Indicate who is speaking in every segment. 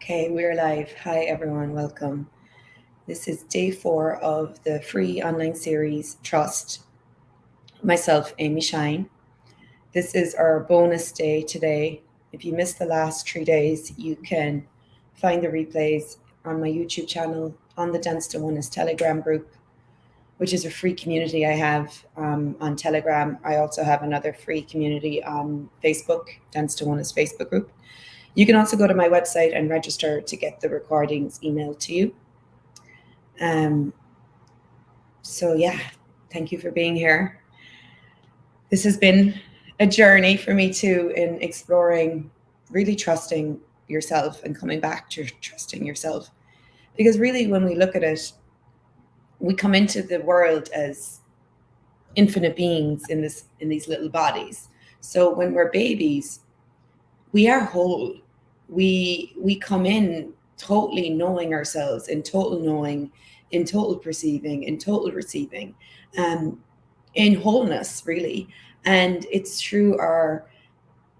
Speaker 1: Okay, we're live. Hi, everyone. Welcome. This is day 4 of the free online series Trust. Myself, Amy Shine. This is our bonus day today. If you missed the last 3 days, you can find the replays on my YouTube channel, on the Dance to Oneness Telegram group, which is a free community I have on Telegram. I also have another free community on Facebook, Dance to Oneness Facebook group. You can also go to my website and register to get the recordings emailed to you. So yeah, thank you for being here. This has been a journey for me too in exploring, really trusting yourself and coming back to trusting yourself. Because really, when we look at it, we come into the world as infinite beings in these little bodies. So when we're babies, we are whole. We come in totally knowing ourselves, in total knowing, in total perceiving, in total receiving, in wholeness, really. And it's through our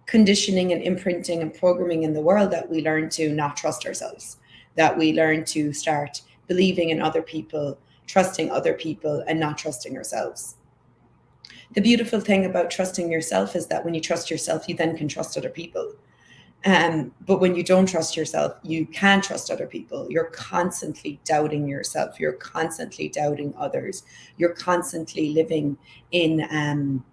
Speaker 1: conditioning and imprinting and programming in the world that we learn to not trust ourselves, that we learn to start believing in other people, trusting other people, and not trusting ourselves. The beautiful thing about trusting yourself is that when you trust yourself, you then can trust other people. But when you don't trust yourself, you can't trust other people. You're constantly doubting yourself. You're constantly doubting others. You're constantly living in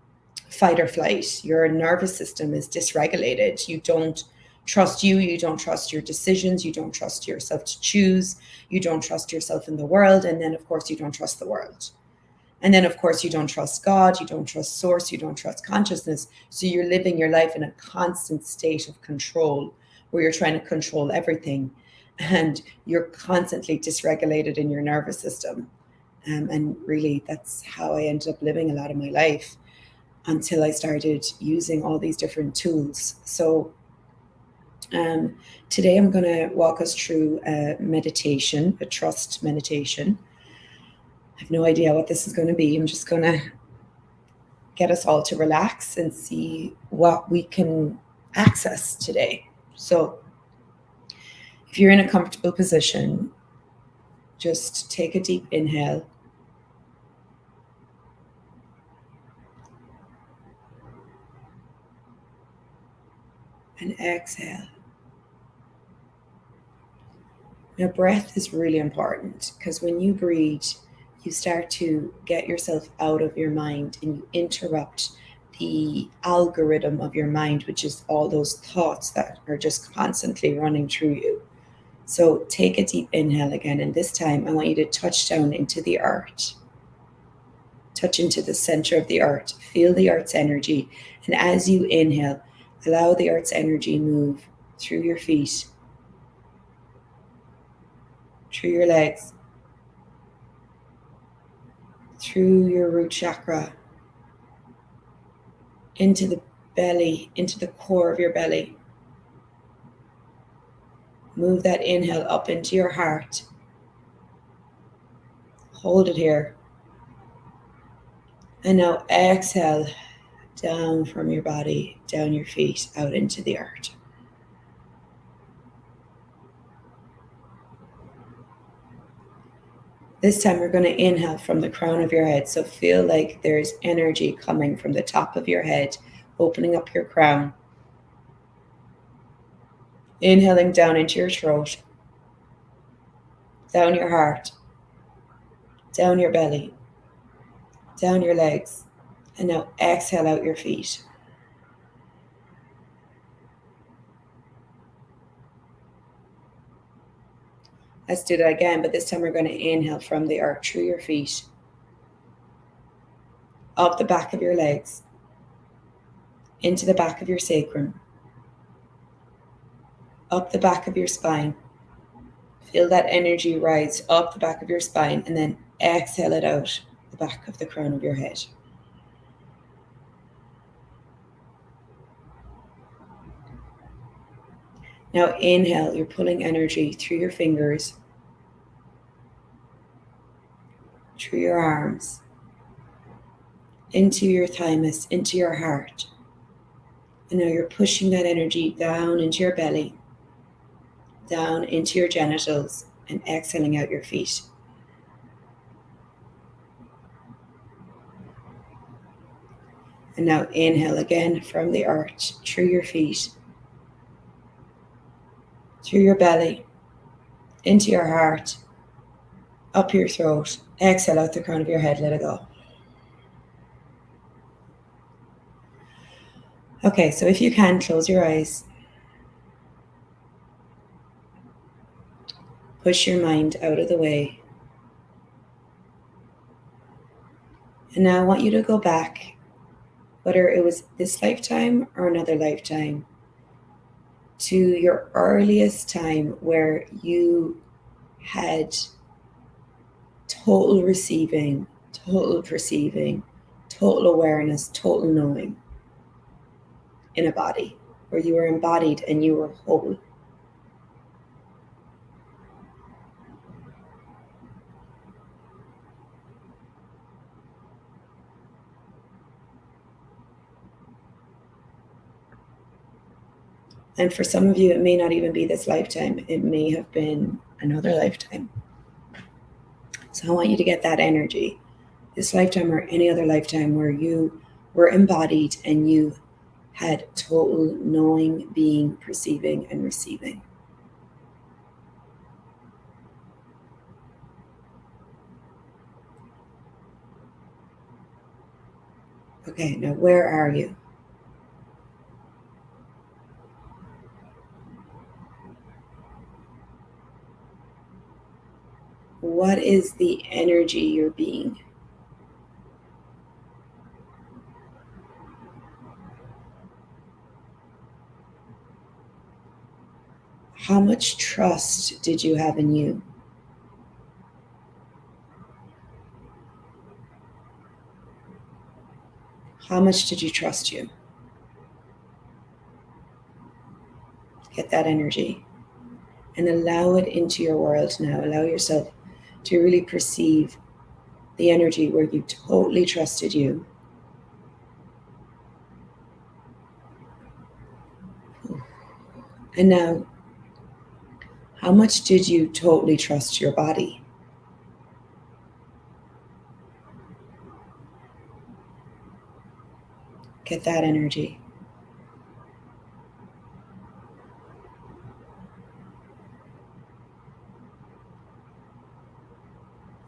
Speaker 1: fight or flight. Your nervous system is dysregulated. You don't trust you. You don't trust your decisions. You don't trust yourself to choose. You don't trust yourself in the world. And then, of course, you don't trust the world. And then, of course, you don't trust God, you don't trust source, you don't trust consciousness. So you're living your life in a constant state of control where you're trying to control everything. And you're constantly dysregulated in your nervous system. And really, that's how I ended up living a lot of my life until I started using all these different tools. So today I'm going to walk us through a meditation, a trust meditation. I have no idea what this is going to be. I'm just going to get us all to relax and see what we can access today. So if you're in a comfortable position, just take a deep inhale. And exhale. Now, breath is really important because when you breathe, you start to get yourself out of your mind and you interrupt the algorithm of your mind, which is all those thoughts that are just constantly running through you. So take a deep inhale again, and this time I want you to touch down into the earth. Touch into the center of the earth. Feel the earth's energy. And as you inhale, allow the earth's energy move through your feet, through your legs, through your root chakra, into the belly, into the core of your belly. Move that inhale up into your heart. Hold it here. And now exhale down from your body, down your feet, out into the earth. This time we're going to inhale from the crown of your head. So feel like there's energy coming from the top of your head, opening up your crown. Inhaling down into your throat, down your heart, down your belly, down your legs. And now exhale out your feet. Let's do that again, but this time we're going to inhale from the earth through your feet, up the back of your legs, into the back of your sacrum, up the back of your spine. Feel that energy rise up the back of your spine, and then exhale it out the back of the crown of your head. Now inhale, you're pulling energy through your fingers, through your arms, into your thymus, into your heart. And now you're pushing that energy down into your belly, down into your genitals and exhaling out your feet. And now inhale again from the arch, through your feet, through your belly, into your heart, up your throat. Exhale out the crown of your head, let it go. Okay, so if you can, close your eyes. Push your mind out of the way. And now I want you to go back, whether it was this lifetime or another lifetime, to your earliest time where you had total receiving, total perceiving, total awareness, total knowing in a body, where you were embodied and you were whole. And for some of you, it may not even be this lifetime. It may have been another lifetime. So I want you to get that energy, this lifetime or any other lifetime, where you were embodied and you had total knowing, being, perceiving, and receiving. Okay, now where are you? What is the energy you're being? How much trust did you have in you? How much did you trust you? Get that energy and allow it into your world now. Allow yourself to really perceive the energy where you totally trusted you. And now, how much did you totally trust your body? Get that energy.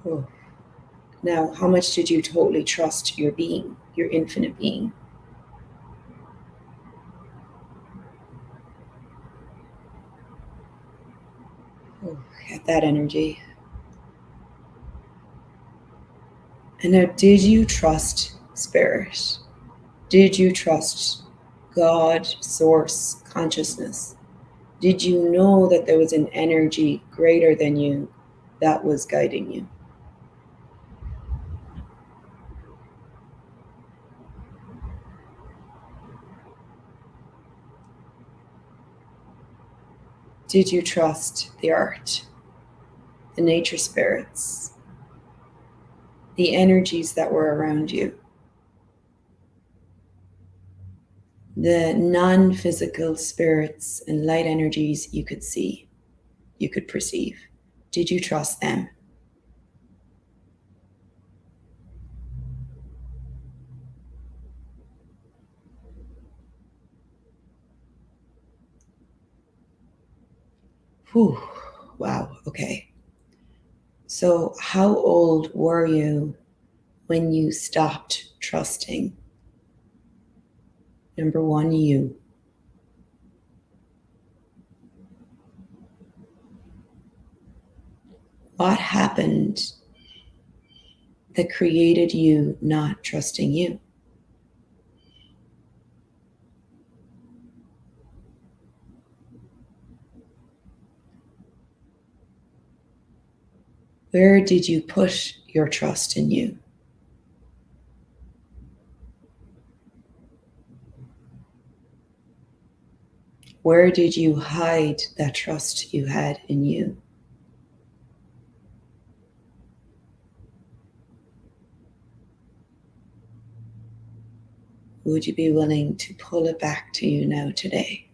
Speaker 1: Oh. Now, how much did you totally trust your being, your infinite being? Oh, get that energy. And now, did you trust spirit? Did you trust God, source, consciousness? Did you know that there was an energy greater than you that was guiding you? Did you trust the art, the nature spirits, the energies that were around you, the non-physical spirits and light energies you could see, you could perceive? Did you trust them? Whew. Wow. Okay. So, how old were you when you stopped trusting? Number one, you. What happened that created you not trusting you? Where did you put your trust in you? Where did you hide that trust you had in you? Would you be willing to pull it back to you now today?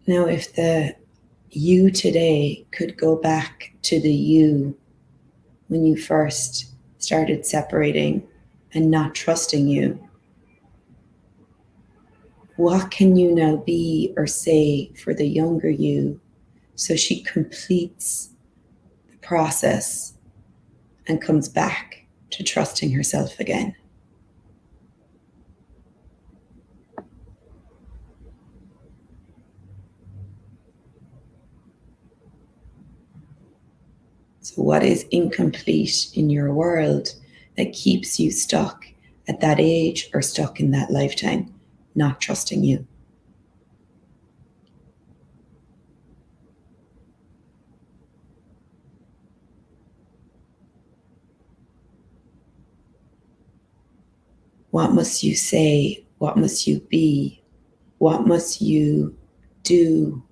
Speaker 1: Now, if the you today could go back to the you when you first started separating and not trusting you, what can you now be or say for the younger you so she completes the process and comes back to trusting herself again? So, what is incomplete in your world that keeps you stuck at that age or stuck in that lifetime, not trusting you? What must you say? What must you be? What must you do?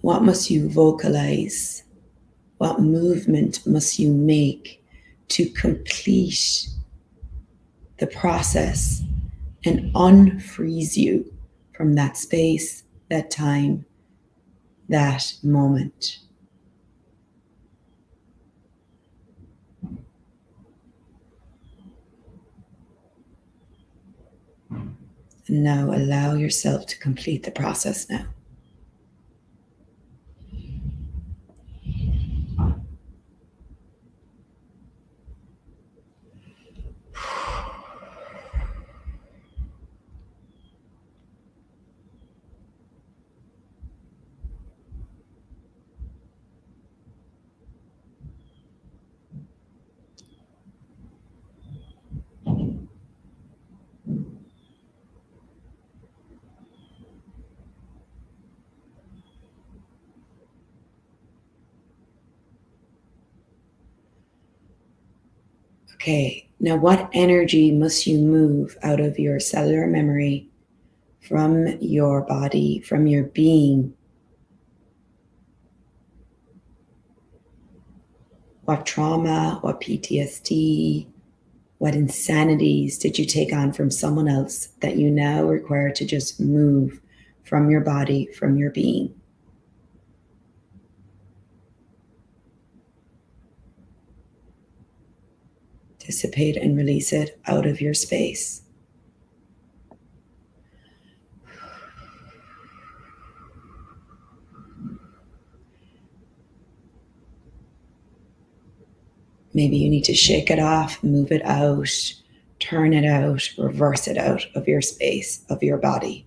Speaker 1: What must you vocalize? What movement must you make to complete the process and unfreeze you from that space, that time, that moment? And now allow yourself to complete the process now. Okay, now what energy must you move out of your cellular memory, from your body, from your being? What trauma, what PTSD, what insanities did you take on from someone else that you now require to just move from your body, from your being? Dissipate and release it out of your space. Maybe you need to shake it off, move it out, turn it out, reverse it out of your space, of your body.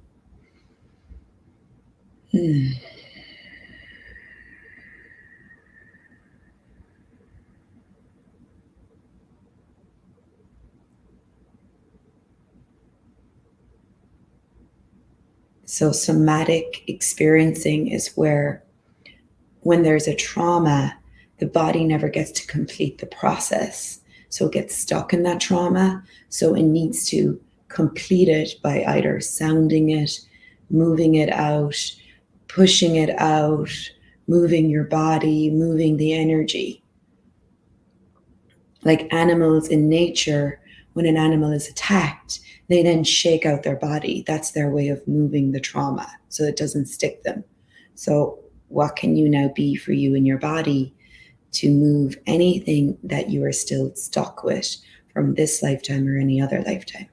Speaker 1: So, somatic experiencing is where, when there's a trauma, the body never gets to complete the process. So, it gets stuck in that trauma. So, it needs to complete it by either sounding it, moving it out, pushing it out, moving your body, moving the energy. Like animals in nature, when an animal is attacked, they then shake out their body. That's their way of moving the trauma so it doesn't stick them. So, what can you now be for you in your body to move anything that you are still stuck with from this lifetime or any other lifetime?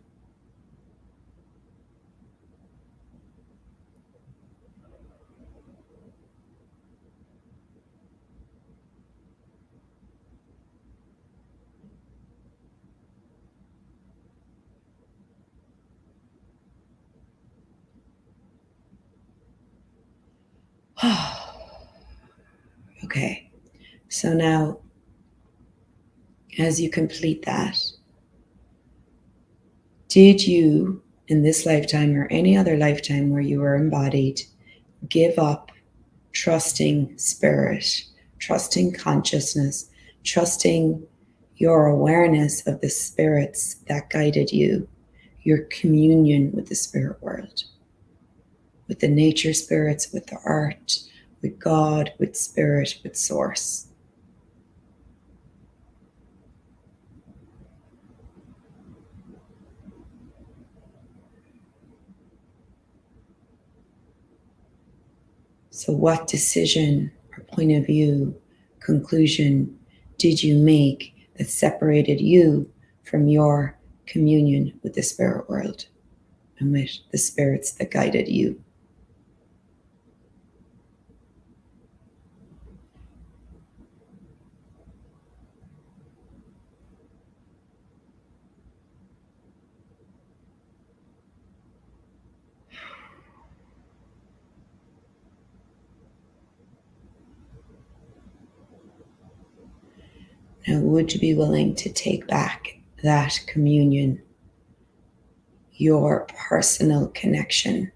Speaker 1: Okay, so now as you complete that, did you, in this lifetime or any other lifetime where you were embodied, give up trusting spirit, trusting consciousness, trusting your awareness of the spirits that guided you, your communion with the spirit world, with the nature spirits, with the art, with God, with spirit, with source? So, what decision or point of view, conclusion did you make that separated you from your communion with the spirit world and with the spirits that guided you? Now, would you be willing to take back that communion, your personal connection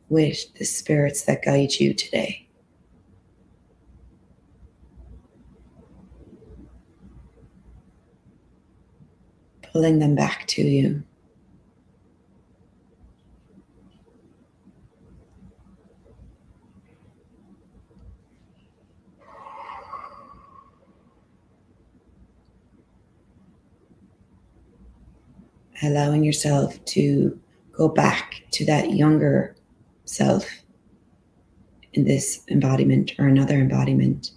Speaker 1: with the spirits that guide you today? Pulling them back to you. Allowing yourself to go back to that younger self in this embodiment or another embodiment,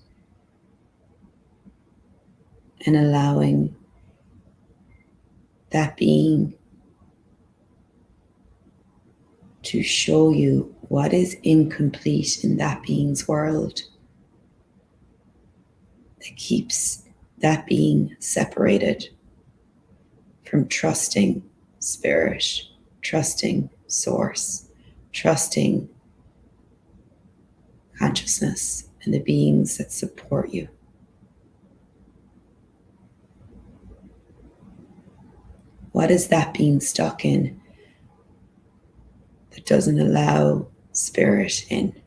Speaker 1: and allowing that being to show you what is incomplete in that being's world that keeps that being separated from trusting spirit, trusting source, trusting consciousness and the beings that support you. What is that being stuck in that doesn't allow spirit in?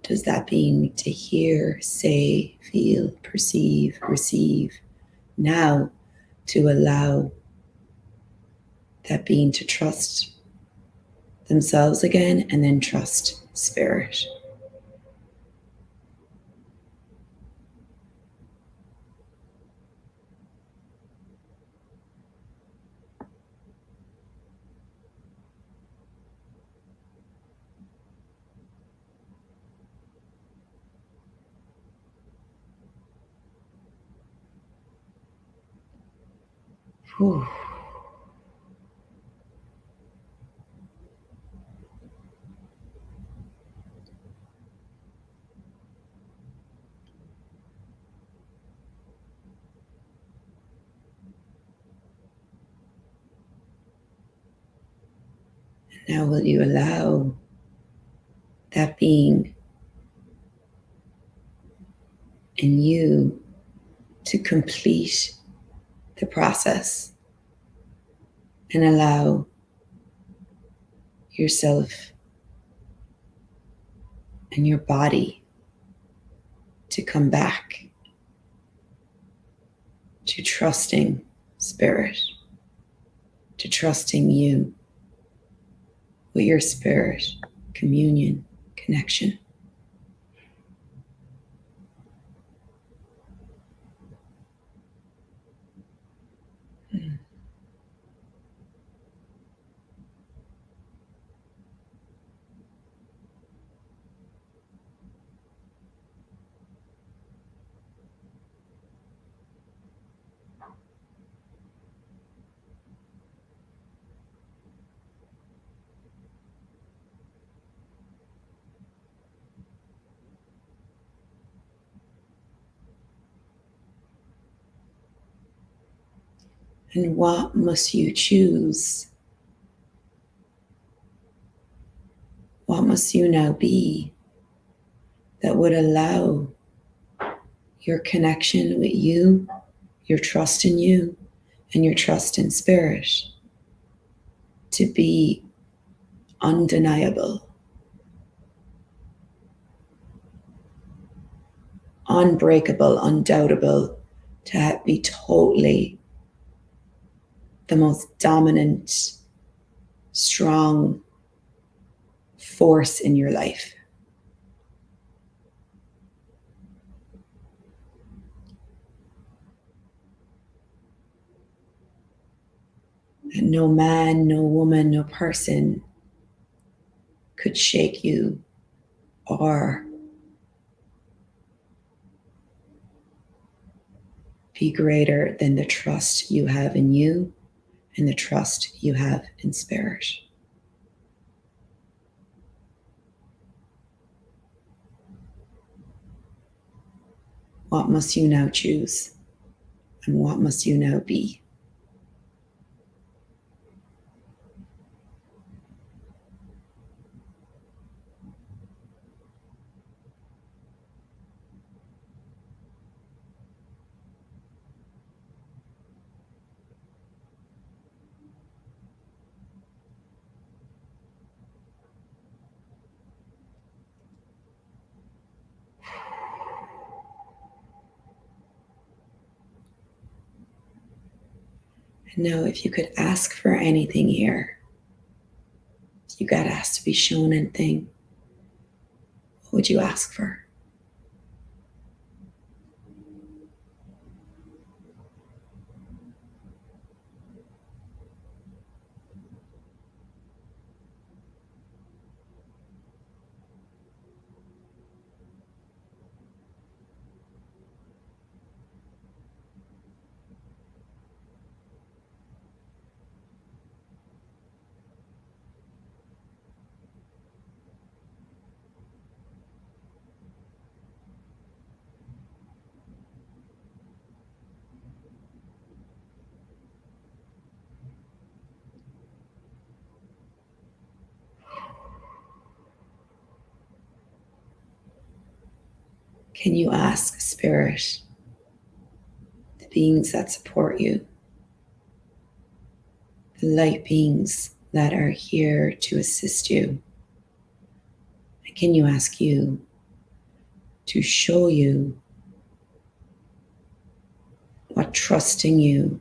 Speaker 1: Does that being need to hear, say, feel, perceive, receive now to allow that being to trust themselves again and then trust spirit? Whew. Now, will you allow that being in you to complete the process and allow yourself and your body to come back to trusting spirit, to trusting you with your spirit, communion, connection? And what must you choose? What must you now be that would allow your connection with you, your trust in you, and your trust in spirit to be undeniable, unbreakable, undoubtable, to be totally the most dominant, strong force in your life. That no man, no woman, no person could shake you or be greater than the trust you have in you and the trust you have in spirit. What must you now choose? And what must you now be? And now, if you could ask for anything here, you got asked to be shown anything, what would you ask for? Can you ask Spirit, the beings that support you, the light beings that are here to assist you? And can you ask you to show you what trusting you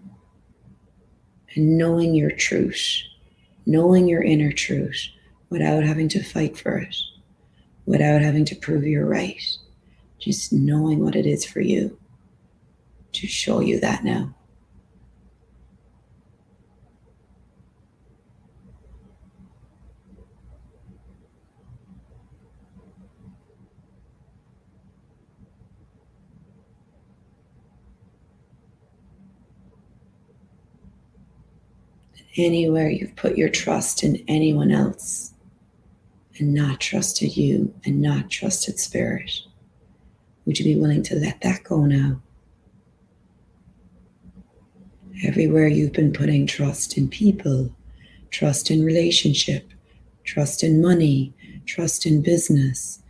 Speaker 1: and knowing your truth, knowing your inner truth without having to fight for it, without having to prove you're right, just knowing what it is for you, to show you that now. Anywhere you've put your trust in anyone else and not trusted you and not trusted Spirit, would you be willing to let that go now? Everywhere you've been putting trust in people, trust in relationship, trust in money, trust in business,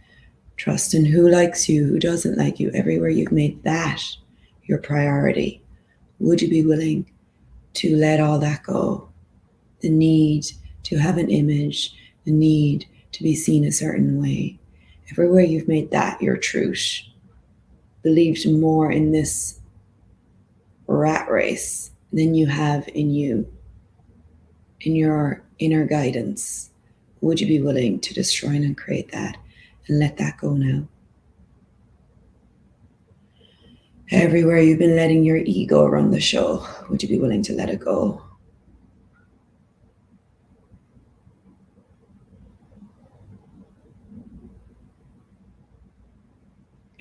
Speaker 1: trust in who likes you, who doesn't like you, everywhere you've made that your priority, would you be willing to let all that go? The need to have an image, the need to be seen a certain way. Everywhere you've made that your truth, believed more in this rat race than you have in you, in your inner guidance, would you be willing to destroy and uncreate that and let that go now? Everywhere you've been letting your ego run the show, would you be willing to let it go?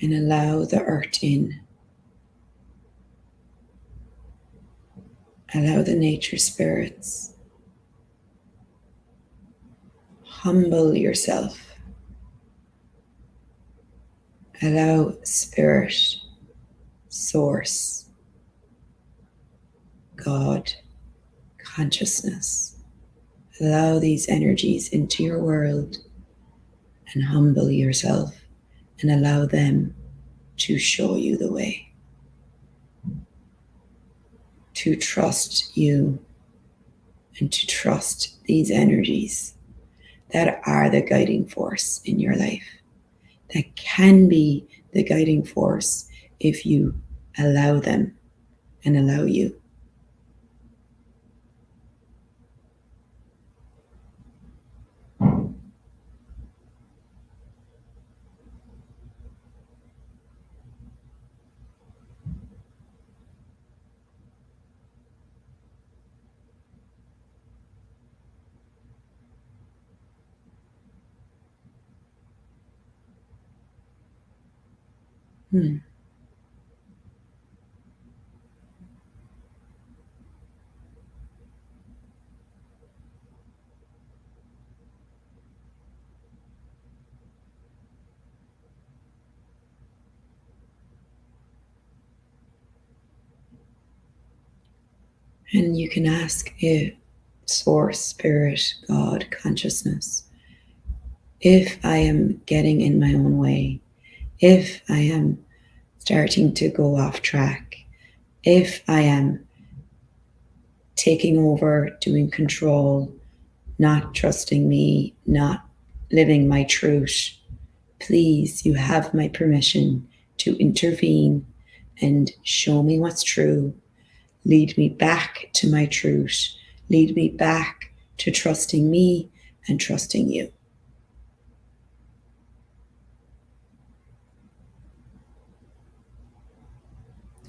Speaker 1: And allow the earth in. Allow the nature spirits. Humble yourself. Allow spirit, source, God, consciousness. Allow these energies into your world and humble yourself and allow them to show you the way. To trust you and to trust these energies that are the guiding force in your life, that can be the guiding force if you allow them and allow you. And you can ask if Source, Spirit, God, Consciousness, if I am getting in my own way, if I am starting to go off track, if I am taking over, doing control, not trusting me, not living my truth, please, you have my permission to intervene and show me what's true. Lead me back to my truth. Lead me back to trusting me and trusting you.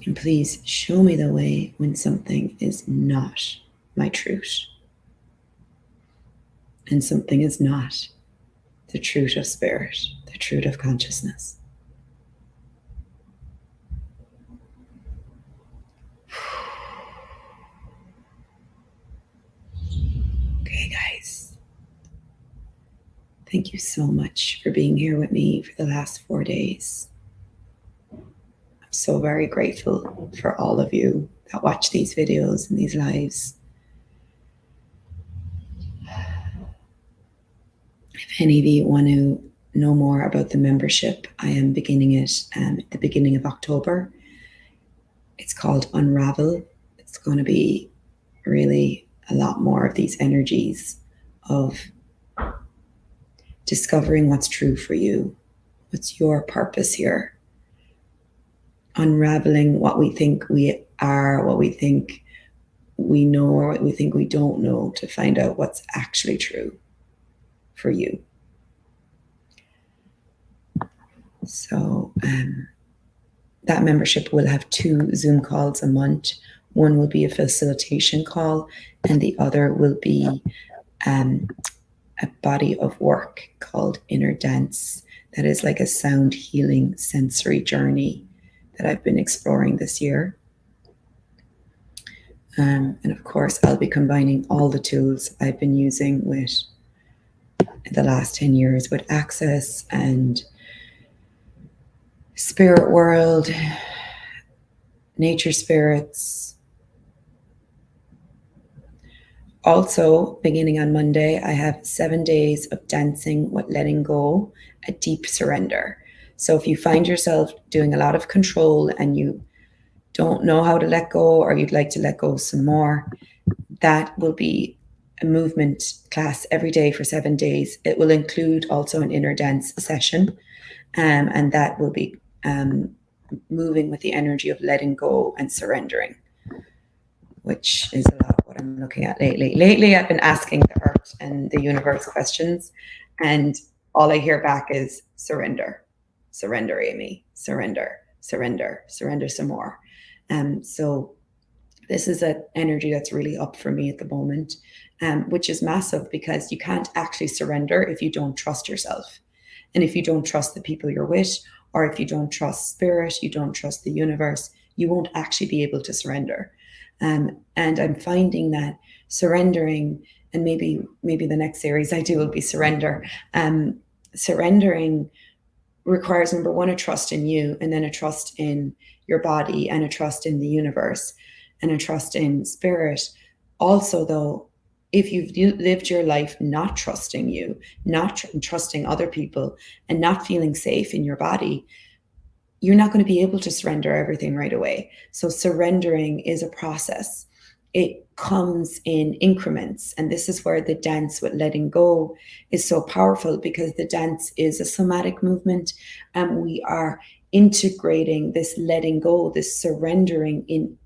Speaker 1: And please show me the way when something is not my truth. And something is not the truth of spirit, the truth of consciousness. Okay, guys. Thank you so much for being here with me for the last 4 days. I'm so very grateful for all of you that watch these videos and these lives. If any of you want to know more about the membership, I am beginning it at the beginning of October. It's called Unravel. It's going to be really a lot more of these energies of discovering what's true for you. What's your purpose here? Unraveling what we think we are, what we think we know, or what we think we don't know, to find out what's actually true for you. So that membership will have 2 Zoom calls a month. One will be a facilitation call, and the other will be a body of work called Inner Dance. That is like a sound healing sensory journey that I've been exploring this year. And of course, I'll be combining all the tools I've been using with the last 10 years with Access and Spirit World, Nature Spirits. Also, beginning on Monday, I have 7 days of dancing with letting go, a deep surrender. So if you find yourself doing a lot of control and you don't know how to let go, or you'd like to let go some more, that will be a movement class every day for 7 days. It will include also an inner dance session, and that will be moving with the energy of letting go and surrendering, which is a lot what I'm looking at lately. Lately, I've been asking the earth and the universe questions, and all I hear back is surrender. Surrender, Amy. Surrender, surrender, surrender some more. So this is an energy that's really up for me at the moment, which is massive, because you can't actually surrender if you don't trust yourself. And if you don't trust the people you're with, or if you don't trust spirit, you don't trust the universe, you won't actually be able to surrender. And I'm finding that surrendering, and maybe the next series I do will be surrender. Surrendering requires, number one, a trust in you, and then a trust in your body, and a trust in the universe, and a trust in spirit. Also, though, if you've lived your life not trusting you, not trusting other people, and not feeling safe in your body, you're not going to be able to surrender everything right away. So surrendering is a process. It comes in increments. And this is where the dance with letting go is so powerful, because the dance is a somatic movement, and we are integrating this letting go, this surrendering in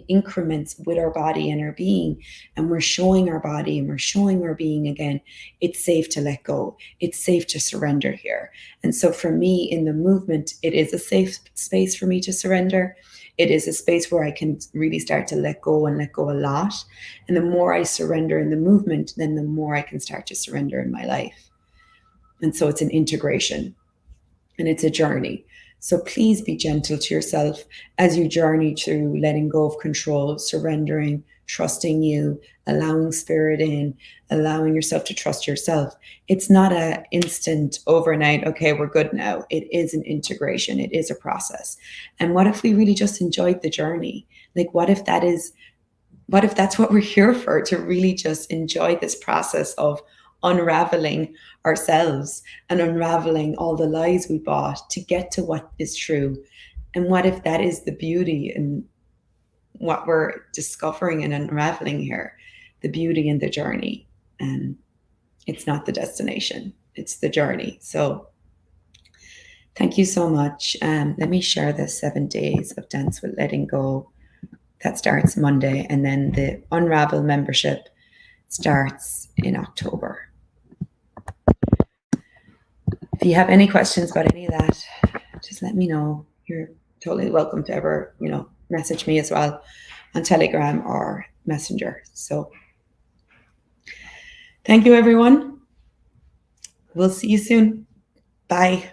Speaker 1: increments with our body and our being. And we're showing our body and we're showing our being again, it's safe to let go. It's safe to surrender here. And so for me in the movement, it is a safe space for me to surrender. It is a space where I can really start to let go, and let go a lot. And the more I surrender in the movement, then the more I can start to surrender in my life. And so it's an integration, and it's a journey. So please be gentle to yourself as you journey through letting go of control, surrendering, trusting you, allowing spirit in, allowing yourself to trust yourself. It's not an instant overnight, okay, we're good now. It is an integration. It is a process. And what if we really just enjoyed the journey? Like, what if that's what we're here for, to really just enjoy this process of unraveling ourselves and unraveling all the lies we bought to get to what is true? And what if that is the beauty in what we're discovering and unraveling here? The beauty in the journey. And it's not the destination, it's the journey. So thank you so much. Let me share the 7 days of Dance with Letting Go. That starts Monday, and then the Unravel membership starts in October. If you have any questions about any of that, just let me know. You're totally welcome to ever, message me as well on Telegram or Messenger. So thank you, everyone. We'll see you soon. Bye.